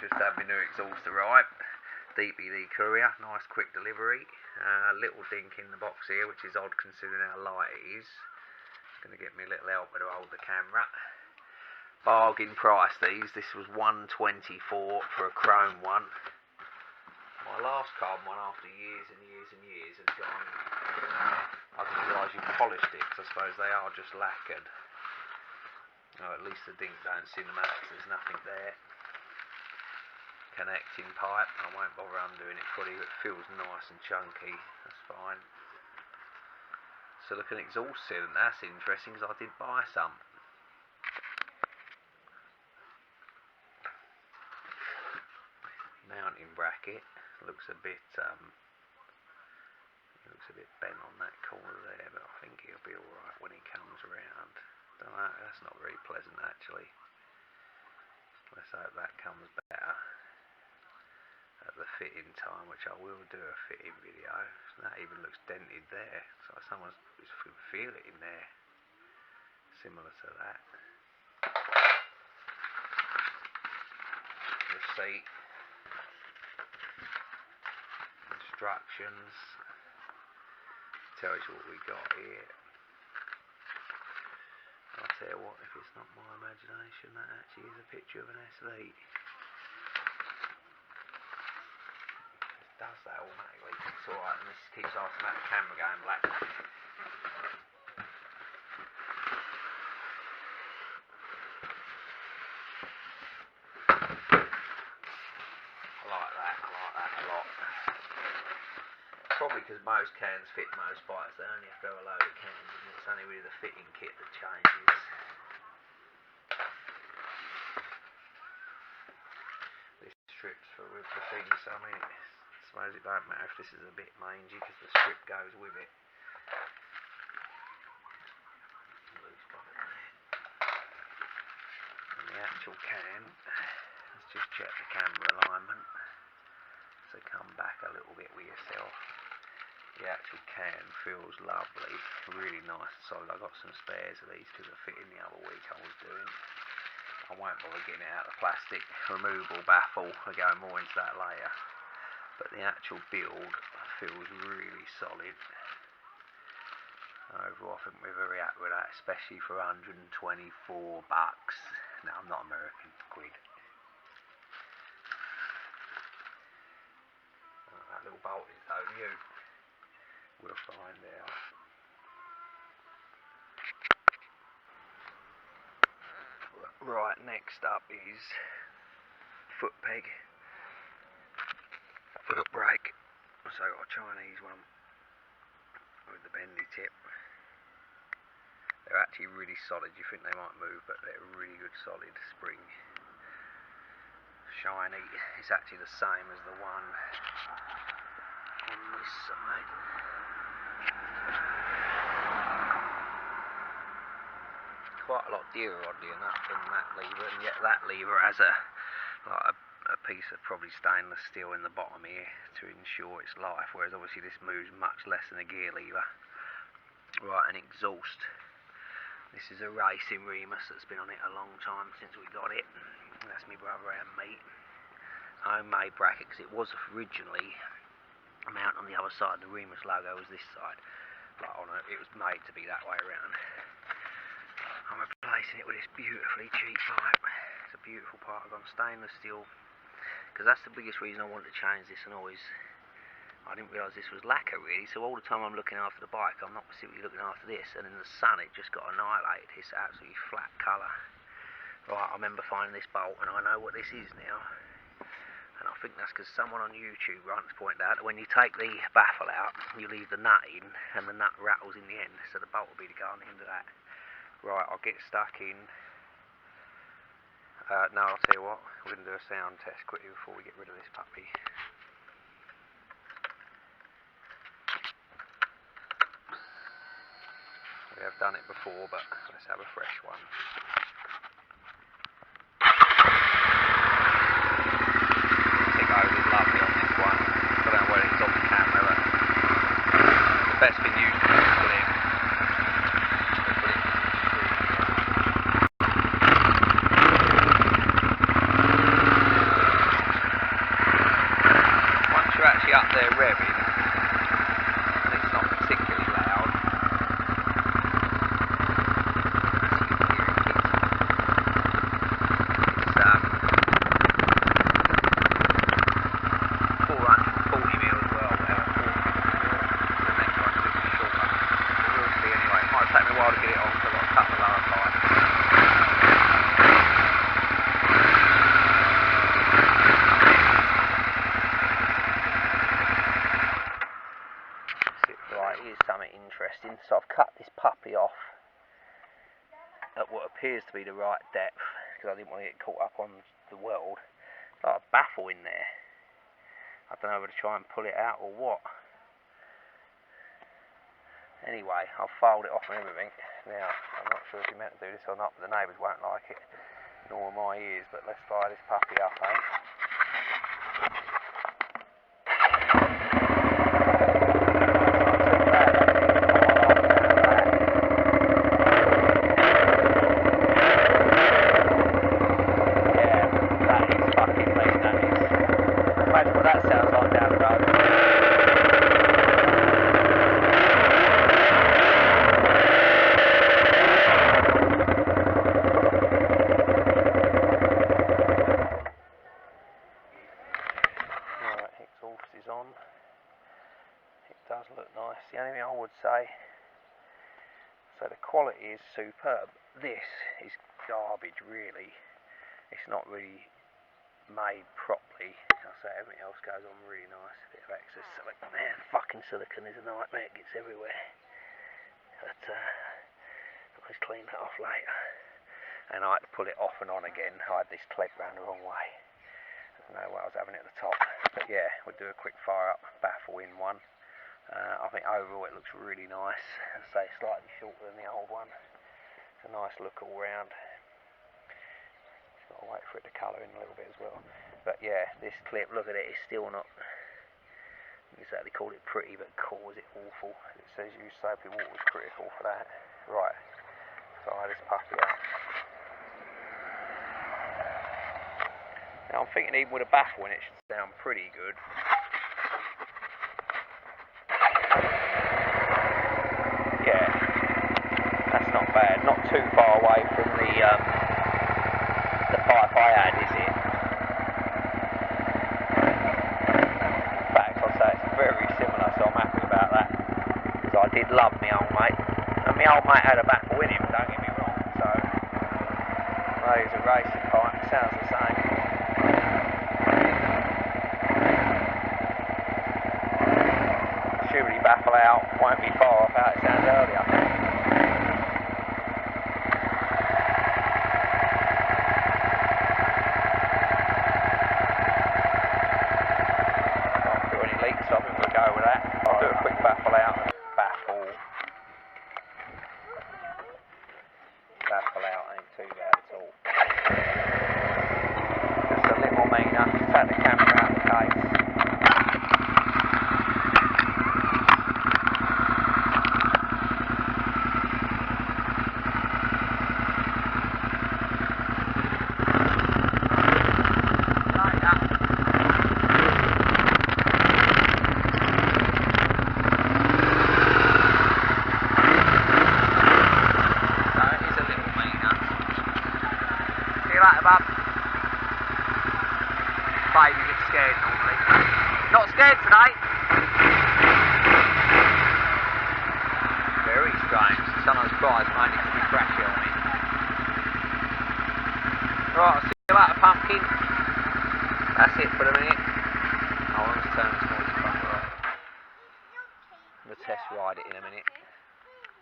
Just had my new exhaust arrive. DPD courier, nice quick delivery. Little dink in the box here, which is odd considering how light it is. Going to get me a little helper to hold the camera. Bargain price these. This was $124 for a chrome one. My last carbon one, after years and years and years, had gone. I didn't realise you polished it, because I suppose they are just lacquered. Oh, at least the dink don't cinematic, there's nothing there. Connecting pipe, I won't bother undoing it fully, but it feels nice and chunky, that's fine. So look at exhaust sealant, that's interesting because I did buy some. Mounting bracket, looks a bit bent on that corner there, but I think it'll be alright when it comes around. Don't know, that's not very pleasant actually. Let's hope that comes better at the fitting time, which I will do a fitting video. That even looks dented there, so someone's feel it in there, similar to that. Receipt, instructions, tells you what we got here. I'll tell you what, if it's not my imagination, that actually is a picture of an SD. Does that automatically. It's alright, and this keeps asking about the camera going black. I like that a lot. Probably because most cans fit most bikes, they only have to have a load of cans, and it's only really the fitting kit that changes. This strip's for with the thing, so I mean, I suppose it don't matter if this is a bit mangy because the strip goes with it. Loose bottom there. And the actual can, let's just check the camera alignment. So come back a little bit with yourself. The actual can feels lovely, really nice and solid. I got some spares of these because I fit in the other week I was doing. I won't bother getting it out of the plastic. Removable baffle, I'll go more into that later. But the actual build feels really solid. Overall, I think we're very happy with that, especially for $124. No, I'm not American, quid. That little bolt is over you. We'll find out. Right, next up is foot peg, foot brake. So I've got a Chinese one with the bendy tip. They're actually really solid. You think they might move, but they're really good solid spring. Shiny. It's actually the same as the one on this side. Quite a lot dearer, oddly enough, than that lever, and yet that lever has a piece of probably stainless steel in the bottom here to ensure its life, whereas obviously this moves much less than a gear lever. Right, an exhaust. This is a racing Remus that's been on it a long time since we got it. That's my brother and me. Homemade bracket, because it was originally a mount on the other side. The Remus logo was this side, but it was made to be that way around. I'm replacing it with this beautifully cheap pipe. It's a beautiful pipe. I've gone stainless steel, because that's the biggest reason I wanted to change this, and I didn't realise this was lacquer really, so all the time I'm looking after the bike I'm not specifically looking after this, and in the sun it just got annihilated. It's absolutely flat colour. Right, I remember finding this bolt, and I know what this is now. And I think that's because someone on YouTube once pointed out that when you take the baffle out, you leave the nut in, and the nut rattles in the end, so the bolt will be to go on the end of that. Right, I'll get stuck in. No, I'll tell you what, we're going to do a sound test quickly before we get rid of this puppy. We have done it before, but let's have a fresh one. Tick over is lovely on this one. I don't know whether it's on the camera, but the best thing usually is to put it. revving, and it's not particularly loud. It's 440 mil as well, whatever, 450 mil. The next one's a little shorter. But we'll see anyway. It might take me a while to get it on, so I've got to cut the lower pipe. Right, here's something interesting. So I've cut this puppy off at what appears to be the right depth, because I didn't want to get caught up on the weld. There's like a baffle in there. I don't know whether to try and pull it out or what. Anyway, I'll fold it off and everything. Now, I'm not sure if you're meant to do this or not, but the neighbours won't like it, nor my ears, but let's fire this puppy up, eh? On. It does look nice. The only thing I would say, so the quality is superb. This is garbage, really. It's not really made properly. I'll say everything else goes on really nice. A bit of excess silicone. Man, fucking silicone is a nightmare. It gets everywhere. But I'll just clean that off later. And I had to pull it off and on again. I had this clip round the wrong way. I don't know what I was having at the top. But yeah, we'll do a quick fire up baffle in one. I think overall it looks really nice. I'd say slightly shorter than the old one. It's a nice look all round. Just got to wait for it to colour in a little bit as well. But yeah, this clip, look at it, it's still not exactly call it pretty, but cool, is it awful? It says use soapy water is critical for that. Right, fire this puppy up. Now I'm thinking even with a baffle in it should sound pretty good. Yeah, that's not bad. Not too far away from the pipe I had, is it? In fact, I'll say it's very similar, so I'm happy about that. Because I did love my old mate. And my old mate had a baffle in him, don't get me wrong. So, well, he's a racing pipe, it sounds the same. Surely baffle out won't be far off how it sounded earlier. Can't feel any leaks, so I think we'll go with that. I'll do a quick baffle out. Baffle out ain't too bad at all. Just a little meaner. Take the camera out of the case. Baby gets scared normally. Not scared today. Very strange. Sometimes cries mainly to be crashy on it. Right, I'll see you later, pumpkin. That's it for the minute. I'll just turn this noisy bumper off. I'm going to test ride it in a minute.